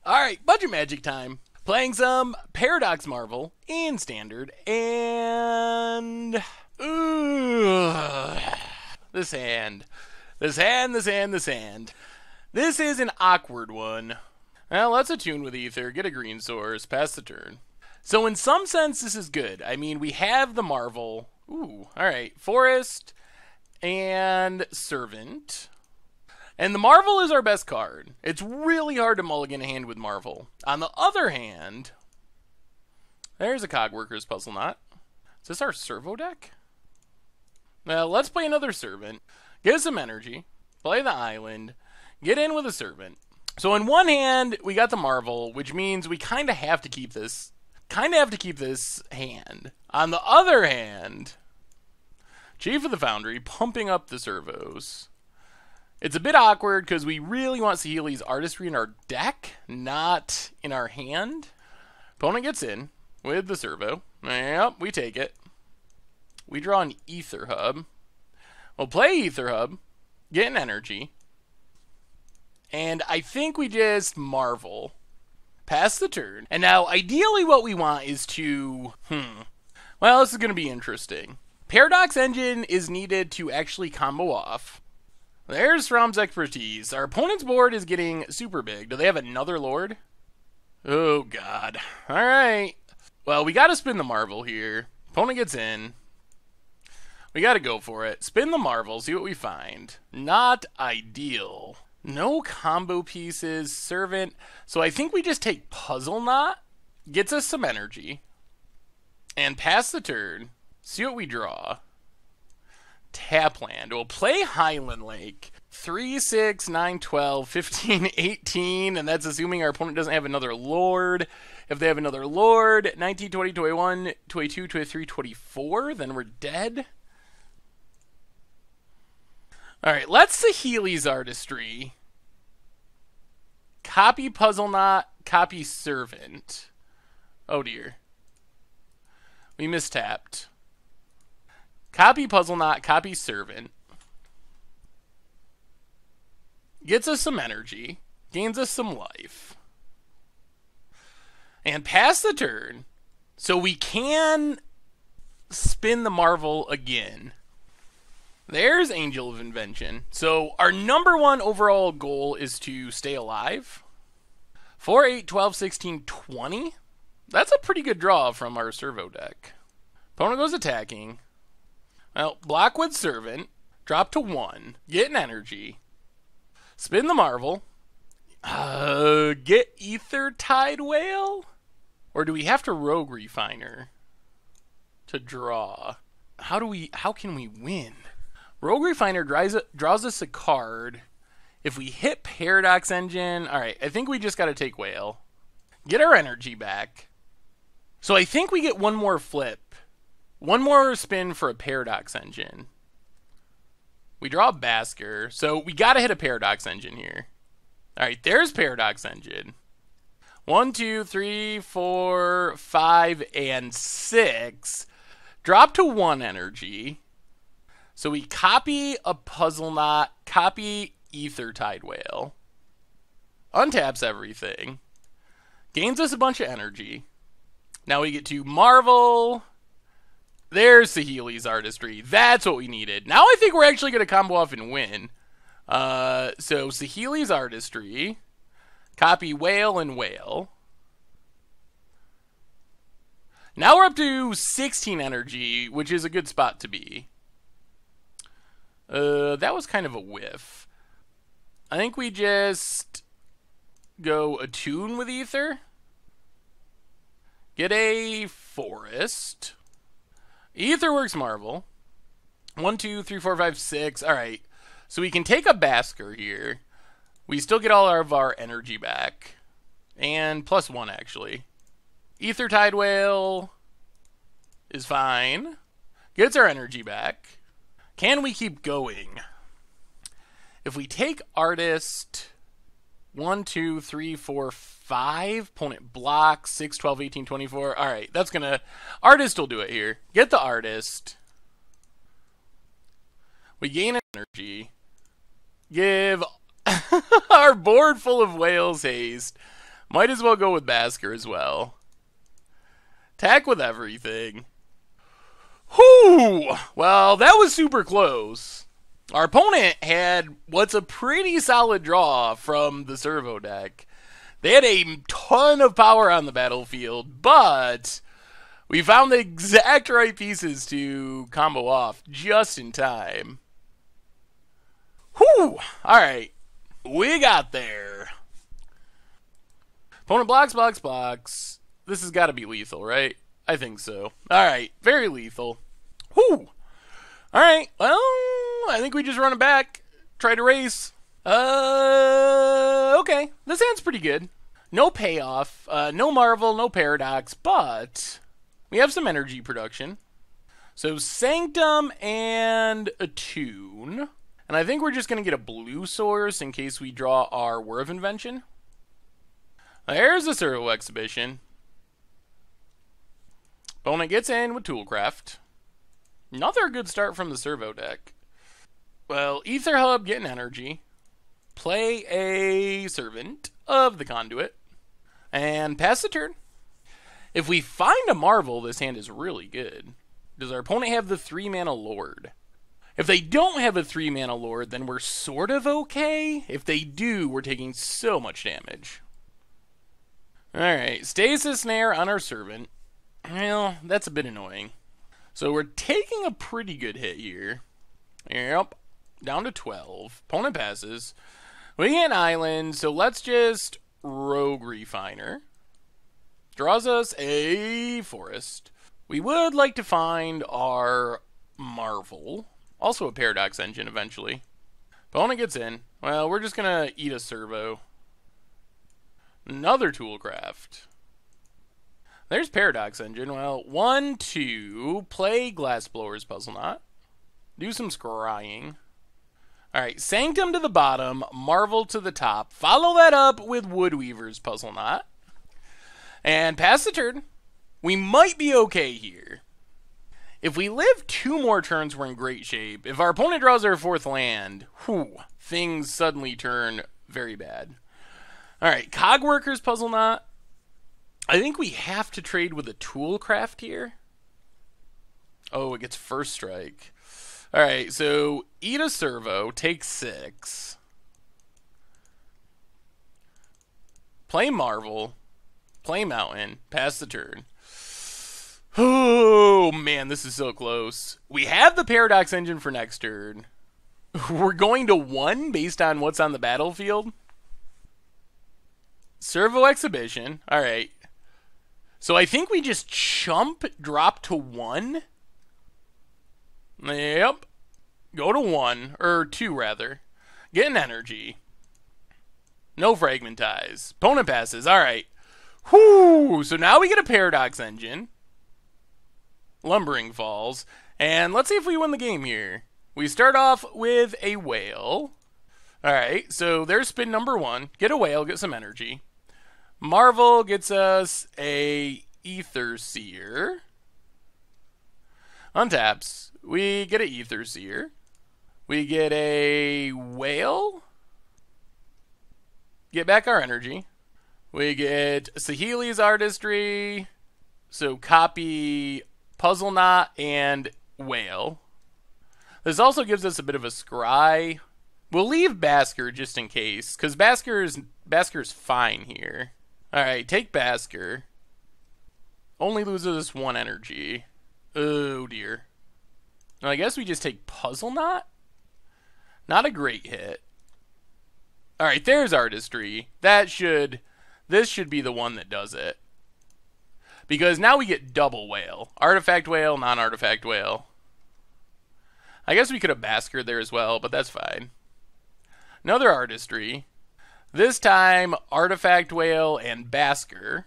Alright, budget magic time. Playing some Paradox Marvel in Standard, and... This hand. This hand. This is an awkward one. Well, let's attune with Ether, get a green source, pass the turn. So in some sense, this is good. I mean, we have the Marvel. Ooh, alright. Forest and Servant. And the Marvel is our best card. It's really hard to mulligan a hand with Marvel. On the other hand, there's a Cogworker's Puzzle Knot. Is this our Servo deck? Well, let's play another Servant. Get some energy. Play the island. Get in with a Servant. So in one hand, we got the Marvel, which means we kind of have to keep this. Hand. On the other hand, Chief of the Foundry pumping up the Servos. It's a bit awkward because we really want Saheeli's Artistry in our deck, not in our hand. Opponent gets in with the Servo. Yep, we take it. We draw an Ether Hub. We'll play Ether Hub, get an energy, and I think we just Marvel. Pass the turn. And now, ideally what we want is to... Well, this is going to be interesting. Paradox Engine is needed to actually combo off. There's Rom's expertise. Our opponent's board is getting super big. Do they have another Lord? Oh, God. Alright. Well, we got to spin the Marvel here. Opponent gets in. We got to go for it. Spin the Marvel, see what we find. Not ideal. No combo pieces. Servant. So I think we just take Puzzle Knot. Gets us some energy. And pass the turn. See what we draw. Tap land. We'll play Highland Lake. 3, 6, 9, 12, 15, 18, and that's assuming our opponent doesn't have another Lord. If they have another Lord, 19, 20, 21, 22, 23, 24, then we're dead. Alright, let's Saheeli's Artistry. Copy Puzzle Knot, copy Servant. Oh dear. We mistapped. Copy Puzzle Knot, copy Servant. Gets us some energy. Gains us some life. And pass the turn. So we can spin the Marvel again. There's Angel of Invention. So our number one overall goal is to stay alive. 4, 8, 12, 16, 20. That's a pretty good draw from our Servo deck. Opponent goes attacking. Well, block with Servant. Drop to 1. Get an energy. Spin the Marvel. Get Ether Tide Whale? Or do we have to Rogue Refiner to draw? How can we win? Rogue Refiner draws us a card. If we hit Paradox Engine... Alright, I think we just got to take Whale. Get our energy back. So I think we get one more flip. One more spin for a Paradox Engine. We draw a Basker, so we gotta hit a Paradox Engine here. Alright, there's Paradox Engine. 1, 2, 3, 4, 5, and 6. Drop to 1 energy. So we copy a Puzzle Knot, copy Ether Tide Whale. Untaps everything. Gains us a bunch of energy. Now we get to Marvel. There's Saheeli's Artistry. That's what we needed. Now I think we're actually going to combo off and win. So Saheeli's Artistry. Copy Whale and Whale. Now we're up to 16 energy, which is a good spot to be. That was kind of a whiff. I think we just go attune with Ether. Get a Forest. Aetherworks Marvel. 1, 2, 3, 4, 5, 6. Alright. So we can take a Basker here. We still get all of our energy back. And +1, actually. Ether Tide Whale is fine. Gets our energy back. Can we keep going? If we take Artist... 1, 2, 3, 4, 5. Opponent blocks. 6, 12, 18, 24. Alright, that's gonna... Artist will do it here. Get the Artist. We gain energy. Give our board full of Whales haste. Might as well go with Basker as well. Attack with everything. Whew! Well, that was super close. Our opponent had what's a pretty solid draw from the Servo deck. They had a ton of power on the battlefield, but we found the exact right pieces to combo off just in time. Whew! Alright. We got there. Opponent blocks. This has got to be lethal, right? I think so. Alright. Very lethal. Whew! Alright. Well, I think we just run it back. Try to race. Okay. This hand's pretty good. No payoff. No Marvel, no Paradox, but we have some energy production. So Sanctum and Attune. And I think we're just going to get a blue source in case we draw our War of Invention. There's the Servo exhibition. Opponent gets in with Toolcraft. Another good start from the Servo deck. Well, Ether Hub getting energy. Play a Servant of the Conduit. And pass the turn. If we find a Marvel, this hand is really good. Does our opponent have the 3-mana Lord? If they don't have a 3-mana Lord, then we're sort of okay. If they do, we're taking so much damage. Alright, Stasis Snare on our Servant. Well, that's a bit annoying. So we're taking a pretty good hit here. Yep, down to 12. Opponent passes. We get an island, so let's just Rogue Refiner. Draws us a forest. We would like to find our Marvel. Also a Paradox Engine eventually. Opponent gets in. Well, we're just going to eat a Servo. Another Toolcraft. There's Paradox Engine. Well, 1, 2. Play Glassblower's Puzzle Knot. Do some scrying. Alright, Sanctum to the bottom. Marvel to the top. Follow that up with Woodweaver's Puzzle Knot. And pass the turn. We might be okay here. If we live 2 more turns, we're in great shape. If our opponent draws their 4th land, whew, things suddenly turn very bad. Alright, Cogworker's Puzzle Knot. I think we have to trade with a Toolcraft here. Oh, it gets first strike. Alright, so eat a Servo, take 6. Play Marvel. Play Mountain. Pass the turn. Oh, man, this is so close. We have the Paradox Engine for next turn. We're going to 1 based on what's on the battlefield. Servo Exhibition. Alright. So I think we just chump, drop to 1. Yep. Go to 1. Or 2, rather. Get an energy. No Fragmentize. Opponent passes. Alright. Whoo! So now we get a Paradox Engine. Lumbering Falls. And let's see if we win the game here. We start off with a Whale. Alright, so there's spin number 1. Get a Whale, get some energy. Marvel gets us a Ether Seer. Untaps. We get an Ether Seer. We get a Whale. Get back our energy. We get Saheeli's Artistry. So copy Puzzle Knot and Whale. This also gives us a bit of a scry. We'll leave Basker just in case, because Basker's fine here. Alright, take Basker. Only loses 1 energy. Oh dear. Well, I guess we just take Puzzle Knot? Not a great hit. Alright, there's Artistry. This should be the one that does it. Because now we get double Whale. Artifact Whale, non-artifact Whale. I guess we could have Basker there as well, but that's fine. Another Artistry. This time, Artifact Whale and Basker.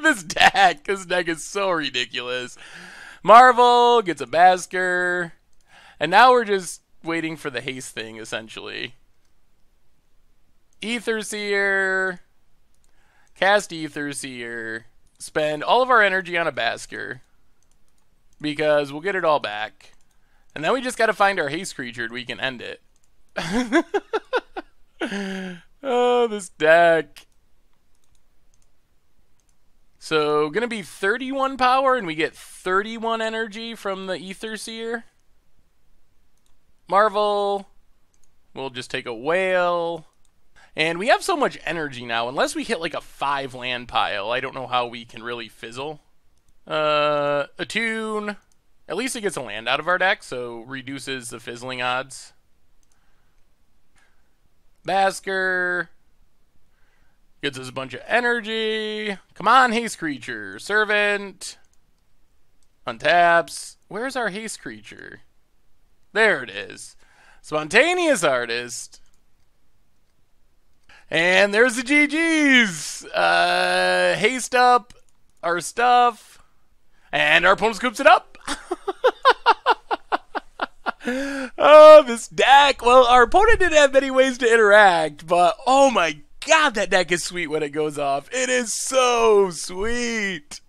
This deck is so ridiculous. Marvel gets a Basker. And now we're just waiting for the haste thing, essentially. Ether Seer. Cast Ether Seer. Spend all of our energy on a Basker. Because we'll get it all back. And then we just gotta find our haste creature and we can end it. Oh, this deck. So, gonna be 31 power, and we get 31 energy from the Ether Seer. Marvel. We'll just take a whale. And we have so much energy now, unless we hit like a 5 land pile, I don't know how we can really fizzle. Attune. At least it gets a land out of our deck, so reduces the fizzling odds. Basker. Gets us a bunch of energy. Come on, haste creature. Servant. Untaps. Where's our haste creature? There it is. Spontaneous Artist. And there's the GG's. Haste up our stuff. And our opponent scoops it up. Oh, this deck. Well, our opponent didn't have many ways to interact, but oh my god, that deck is sweet when it goes off. It is so sweet.